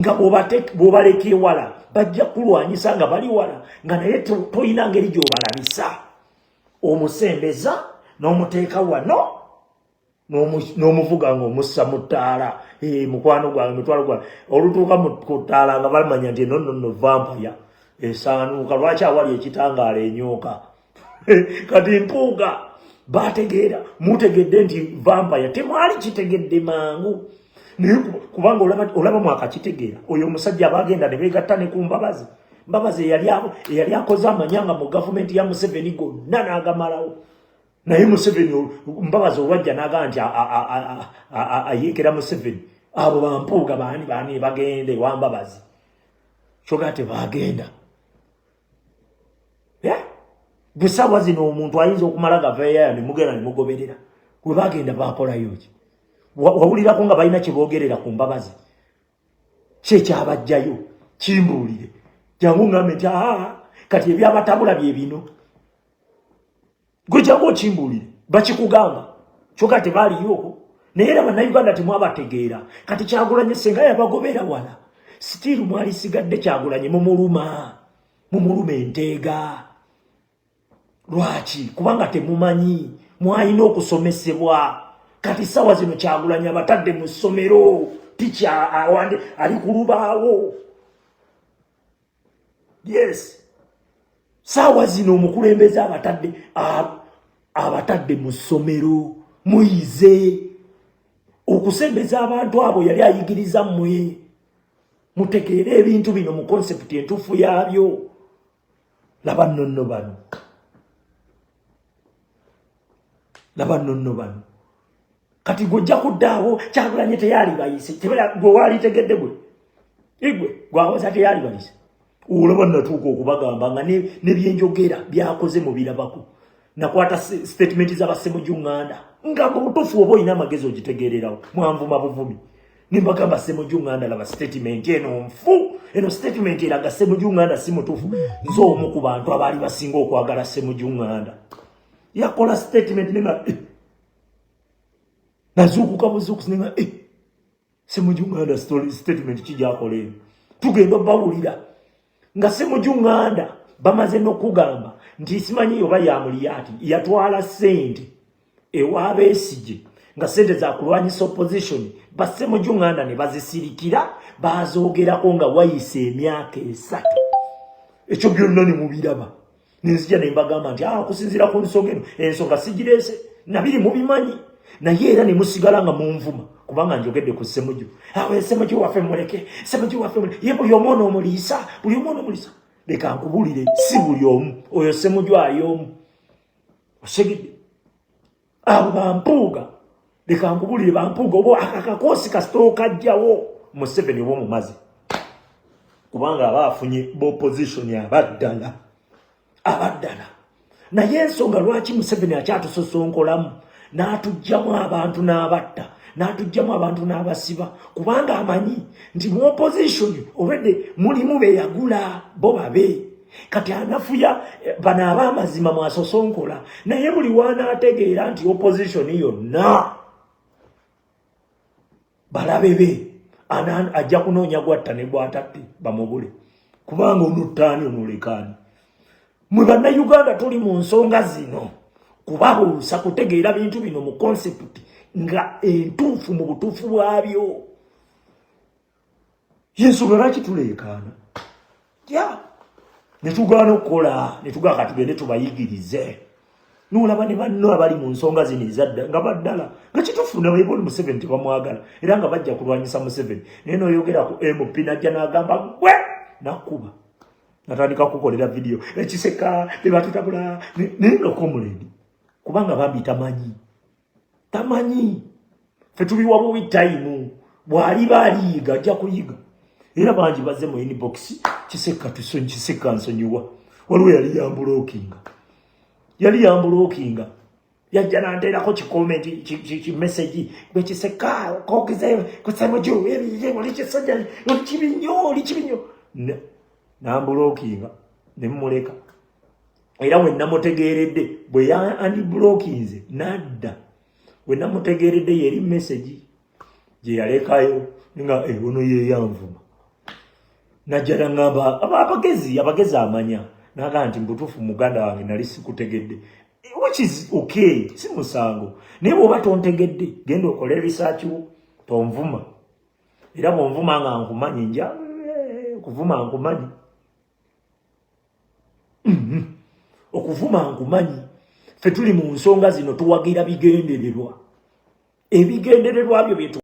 nga bw'obaleka ewala bajja kulwanyisa nga bali wala nga naye toyina ngeri gy'obalabisa omusembeza n'omuteeka wano n'omuvuga ng'omussa mu ttaala mukwano gwange mutwalo gwange olutuuka ku ttaala nga balimanya nti no vampaya esaanuuka lwaki awali ekitangaala enyooka kati mpuuga bategeera mutegedde nti vampaya temwali kitegedde mangu kubanga olaba mwakakitegeera oyo omusajja abagenda ne beegatta ne ku mbabazi eyali akoze amanyanga mu gavumenti ya Museveni gonna n'agamalawo naye Museveni mbabazi olwajja n'agaa nti ayeekera Museveni abo bampuuga baani bagenda ewa mbabazi kyogaa tebagenda bwe ssaawa zino omuntu ayinza okumala gavaeyayo ne mugenda ne mugoberera we bagenda bakolayo ki wawulirako nga balina kye boogerera ku mbabazi kyekyabajjayo kimbuulire jangu ngambe nti kati ebyabatabula bye bino gwe jangu okimbuulire bakikugamba kyokka tebaaliyo naye era bannayuganda temwabategeera kati Kyagulanyi senga yabagobera wala sitiiru mwali sigadde Kyagulanyi mumuluma enteega lwaki kubanga temumanyi mwalina okusomesebwa kati sawa zino Kyagulanyi abatadde mu ssomero ticha awande ali ku lubaawo yes sawa zino omukulembeze abatadde mu ssomero muyize okusembeza abantu abo yali ayigiriza mmwe mutegeere ebintu bino mu concept entuufu yaabyo laba nonno bano kati gojja kuddaawo Kyagulanyi teyali bayise gwe waali tegedde igwe gwawoza teyali bayise olaba natuuka okubagamba nga ne byenjogera byakoze mu birabako nakwata statement z'abassemujjuŋŋanda nga mu butuufu oba olina amagezi ogitegeererawo mwanvuma buvumi nimbagamba Ssemujjuŋŋanda laba statement eno nfu eno statement eraga Ssemujjuŋŋanda si mutuufu nze omu ku bantu abaali basinga okwagala Ssemujjuŋŋanda yakola statement nenga nazuukuka buzuukusi nenga Ssemujjuŋŋanda statement kijyakola eno tugenda bawulira nga Ssemujjuŋŋanda bamaze n'okugamba nti simanyi oba yamuliyati yatwala ssente ewa Besigye nga ssente za kulwanyisa opposition Ssemujjuŋŋanda ne bazisirikira bazoogerako nga wayise emyaka 3 ekyo byonna ne mubiraba nenzija ne mbagamba nti okusinziira ku nsonga eno ensonga sigireese nabiri mubimanyi naye era ne musigala nga munvuma kubanga njogedde ku Ssemujju Ssemujju waffe muleke ye buli omu onoomuliisa leka nkubulire si buli omu oyo Ssemujju ali omu osegedde abo bampuuga leka nkubulire bampuuga oba akakoosi kasitoo kajjawo Museveni oba omumazi kubanga abaafunye b'opposition abaddala naye ensonga lwaki Museveni akyatusosonkolamu n'atuggyamu abantu n'abatta n'atuggyamu abantu n'abasiba kubanga amanyi nti mu opposition obedde mulimu beyagula bo babe kati anafuya bano ab'amazima mwasosonkola naye buli wanaategeera nti opposition yonna balabe be ajja kunoonya gwatta ne gwatatte bamubule kubanga onuttaani onulekaani mwe bannayuganda tuli mu nsonga zino kubabuusa kutegeera bintu bino mu concept nga entuufu mu butuufu bwabyo yensonga lwaki tuleekaana ne tugaana okukola ne tugaa katugende tubayigirize n'olaba ne banno abali mu nsonga zino ezadda nga baddala nga kitufuna bayibona Museveni tebamwagala era nga bajja kulwanyisa Museveni naye n'oyogera ku MP najja n'agamba gwe nakkuba natandika kukolera video ekiseka bebatutabula naye ng'okomuleni kubanga bambi tamanyi ffe tubiwa buwi time bw'aliba aliyiga ajja kuyiga era bangi bazze mu inbox kiseka nsonyiwa waliwo yali yambulookinga yajja nanteerako kikomenti kimesagi bwe kiseka kokeze kusemujju oli kisajja oli kibinyo nambulookinga ne mmuleka era we namutegeeredde bwe yandibulokinze nadda we namutegeeredde yeri message gye yalekayo nga ono ye yanvuma najala ngamba abagezi amanya naga nti mbutufu muganda wange nali sikutegedde, which is okay, si musango. Naye bw'oba tontegedde genda okole research tonvuma, era bw'onvuma nga nkumanyi nja okuvuma nkumanyi okuvuma nkumanyi. Ffe tuli mu nsonga zino tuwagira bigendererwa, ebigendererwa byo byetu